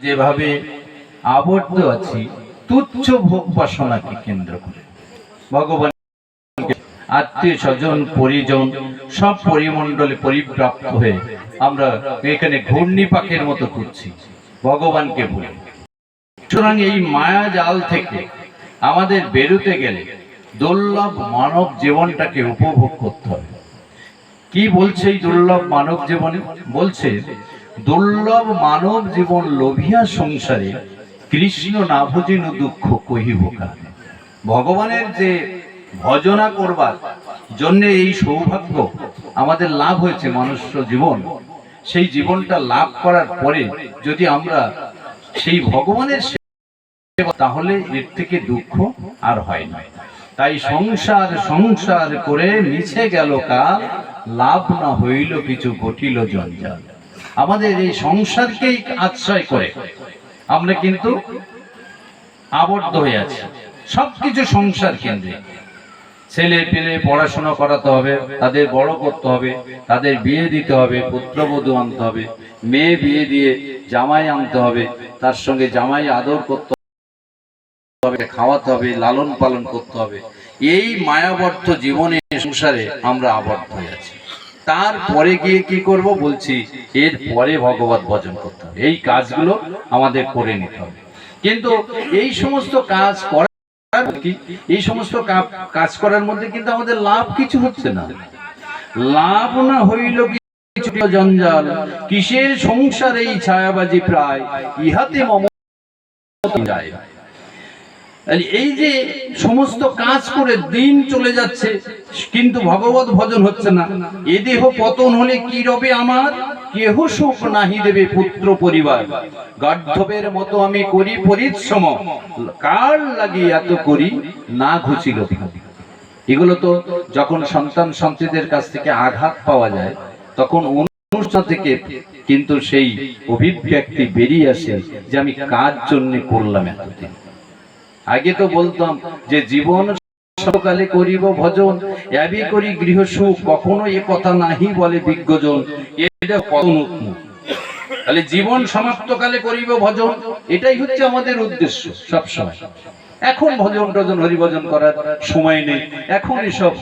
যেভাবে আবদ্ধ আছি তুচ্ছ ভোগ বাসনাকে কেন্দ্র করে, ভগবান আত্মীয় স্বজন পরিজন সব পরিমণ্ডলে পরিপ্রাপ্ত হয়ে আমরা এখানে ঘূর্ণিপাকের মতো ঘুরছি ভগবানকে ভুলে। সুতরাং এই মায়া জাল থেকে আমাদের বেরোতে গেলে দুর্লভ মানব জীবনটাকে উপভোগ করতে হবে। কি বলছে এই দুর্লভ মানব জীবনে? বলছে দুর্লভ মানব জীবন লোভিয়া সংসারে কৃষ্ণ না ভজিন দুঃখ কহিব কারে। ভগবানের যে ভজনা করবার জন্য এই সৌভাগ্য আমাদের লাভ হয়েছে মনুষ্য জীবন, সেই জীবনটা লাভ করার পরে যদি আমরা সেই ভগবানের সেবা, তাহলে এর থেকে দুঃখ আর হয় না। তাই সংসার সংসার করে মিছে গেল কাল, লাভ না হইল কিছু ঘটিল জঞ্জাল। আমাদের এই সংসারকেই আশ্রয় করে আমরা কিন্তু আবদ্ধ হয়ে আছি, সবকিছু সংসার কেন্দ্রে। ছেলে পেলে পড়াশোনা করাতে হবে, তাদের বড় করতে হবে, তাদের বিয়ে দিতে হবে, পুত্রবধূ আনতে হবে, মেয়ে বিয়ে দিয়ে জামাই আনতে হবে, তার সঙ্গে জামাই আদর করতে হবে, খাওয়াতে হবে, লালন পালন করতে হবে। এই মায়াবদ্ধ জীবনে সংসারে আমরা আবদ্ধ হয়ে আছি। তারপরে গিয়ে কি করব বলছি, এর পরে ভগবত ভজন করতে হবে। এই কাজগুলো আমাদের করে নিতে হবে। কিন্তু এই সমস্ত কাজ করার এই সমস্ত কাজ করার মধ্যে কিন্তু আমাদের লাভ কিছু হচ্ছে না। লাভ না হইল কিছু জঞ্জাল, কিসের সংসার এই ছায়াবাজি প্রায়, ইহাতে মমতা যায়। এই যে সমস্ত কাজ করে দিন চলে যাচ্ছে কিন্তু ভগবত ভজন হচ্ছে না। এ দেহ পতন হলে কি রবে আমার, কেহ সুখ নাহি দেবে পুত্র পরিবার। গার্ধবের মতো আমি করি পরিশ্রম, কার লাগি এত করি না ঘুচিল। এগুলো তো যখন সন্তান সন্ততিদের কাছ থেকে আঘাত পাওয়া যায় তখন অনুষ্ঠান থেকে কিন্তু সেই অভিব্যক্তি বেরিয়ে আসে যে আমি কার জন্য করলাম এতদিন। আগে তো বলতাম যে জীবন সকালে করিব ভজন, এবি করি গৃহ সুখ, কখনো এ কথা নাহি বলে বিজ্ঞজন। এটা তাহলে জীবন সমাপ্তকালে করিব ভজন, এটাই হচ্ছে আমাদের উদ্দেশ্য সবসময়। এখন ভজন টজন হরিভজন করার সময় নেই, এখন এসব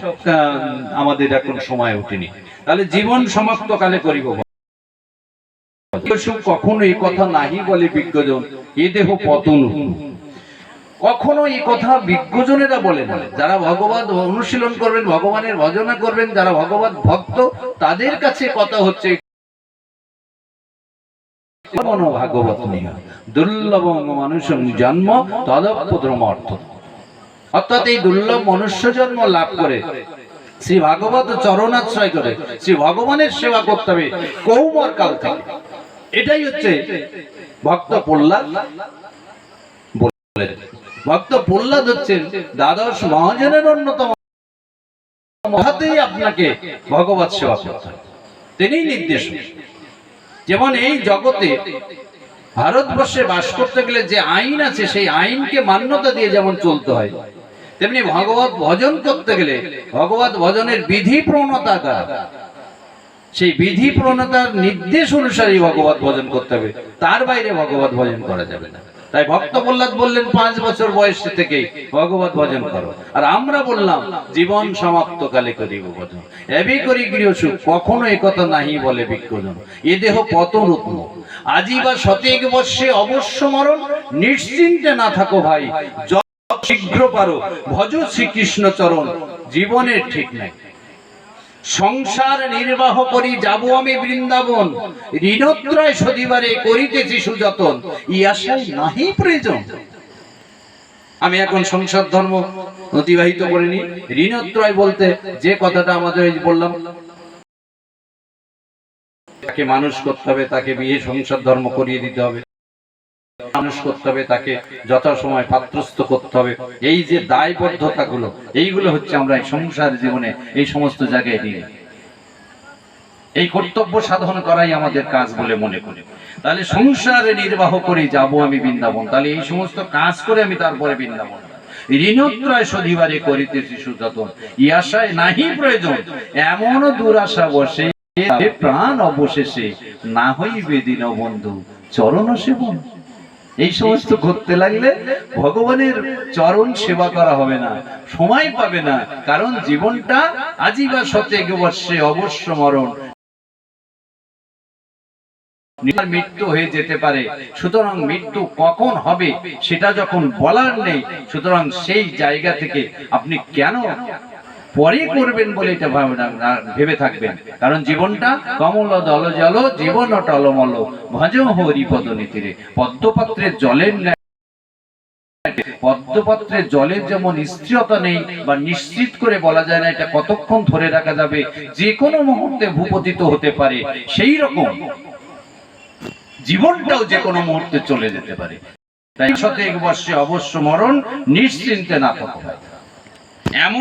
আমাদের এখন সময় ওঠেনি। তাহলে জীবন সমাপ্তকালে করিব সুখ, কখনো এ কথা নাহি বলে বিজ্ঞজন, এ দেহ পতন। কখনো এই কথা বিজ্ঞজনেরা বলে না। যারা ভগবান অনুশীলন করবেন, ভগবানের ভজনা করবেন, যারা ভগবত ভক্ত, তাদের কাছে কথা হচ্ছে ভাগবত নিয়া দুর্লভ মানুষ জন্ম তদপদ্রম অর্থ। অর্থাৎ এই দুর্লভ মনুষ্য জন্ম লাভ করে শ্রী ভাগবত চরণাশ্রয় করে শ্রী ভগবানের সেবা করতে হবে কৌমার কাল থেকে। এটাই হচ্ছে ভক্ত প্রহ্লাদ বলে। ভক্ত প্রহ্লাদ হচ্ছেন দ্বাদশ মহাজনের অন্যতম, হাতেই আপনাকে ভগবত সেবা করতে হবে, তিনি নির্দেশ। যেমন এই জগতে ভারতবর্ষে বাস করতে গেলে যে আইন আছে সেই আইনকে মান্যতা দিয়ে যেমন চলতে হয়, তেমনি ভগবত ভজন করতে গেলে ভগবত ভজনের বিধি প্রণতা, সেই বিধি প্রণতার নির্দেশ অনুসারে ভগবত ভজন করতে হবে, তার বাইরে ভগবত ভজন করা যাবে না। তাই ভক্ত প্রহ্লাদ বললেন 5 বছর বয়স থেকে ভগবত ভজন করো, আর আমরা বললাম জীবন সমাপ্ত কালে করিব ভজন, এবি করি গৃহ সুখ, কখনো একথা নাহি বলে বিজ্ঞজন। এ দেহ পতন উত্তম, আজি বা শতেক বর্ষে অবশ্য মরণ, নিশ্চিন্তে না থাকো ভাই, যত শীঘ্র পারো ভজ শ্রীকৃষ্ণ চরণ। জীবনের ঠিক নাই, সংসার নির্বাহ করি যাব আমি বৃন্দাবন, ঋণত্রয় শোধিবারে করিতেছি সুযতন, ই আশায় নাহি প্রয়োজন। আমি এখন সংসার ধর্ম অতিবাহিত করিনি। ঋণত্রয় বলতে যে কথাটা আমাদের বললাম, তাকে মানুষ করতে হবে, তাকে বিয়ে সংসার ধর্ম করিয়ে দিতে হবে, মানুষ করতে হবে, তাকে যথাসময় পাত্রস্থ করতে হবে। এই যে দায়বদ্ধতা গুলো, এইগুলো হচ্ছে আমরা এই সংসার জীবনে এই সমস্ত জায়গায় নিয়ে এই কর্তব্য সাধন করাই আমাদের কাজ বলে মনে করি। তাহলে সংসারে নির্বাহ করে যাব আমি বৃন্দাবন, তাহলে এই সমস্ত কাজ করে আমি তারপরে বৃন্দাবন। ঋণত্রয় শোধিবারে করিতেছি সুযতন, ই আশায় নাহি প্রয়োজন। এমন দুরাশা বসে প্রাণ অবশেষে, না হইবে দীনবন্ধু চরণ সেবন। এই সমস্ত করতে লাগলে ভগবানের চরণ সেবা করা হবে না, সময় পাবে না। কারণ জীবনটা আজীবা শতেক বর্ষে অবশ্য মরণ, মৃত্যু হয়ে যেতে পারে। সুতরাং মৃত্যু কখন হবে সেটা যখন বলার নেই, সুতরাং সেই জায়গা থেকে আপনি কেন পরে করবেন বলে এটা ভেবে থাকবেন। কারণ জীবনটা কমল দল জল জীবন টলমল ভজ হরিপদ নীতিরে। পদ্মপাত্রের জলের ন্যায়, পদ্মপাত্রের জলের যেমন স্থিরতা নেই বা নিশ্চিত করে বলা যায় না এটা কতক্ষণ ধরে রাখা যাবে, যে কোনো মুহূর্তে ভূপতিত হতে পারে, সেই রকম জীবনটাও যে কোনো মুহূর্তে চলে যেতে পারে। তাই শতেক বর্ষে অবশ্য মরণ, নিশ্চিন্তে না থাকা। এমন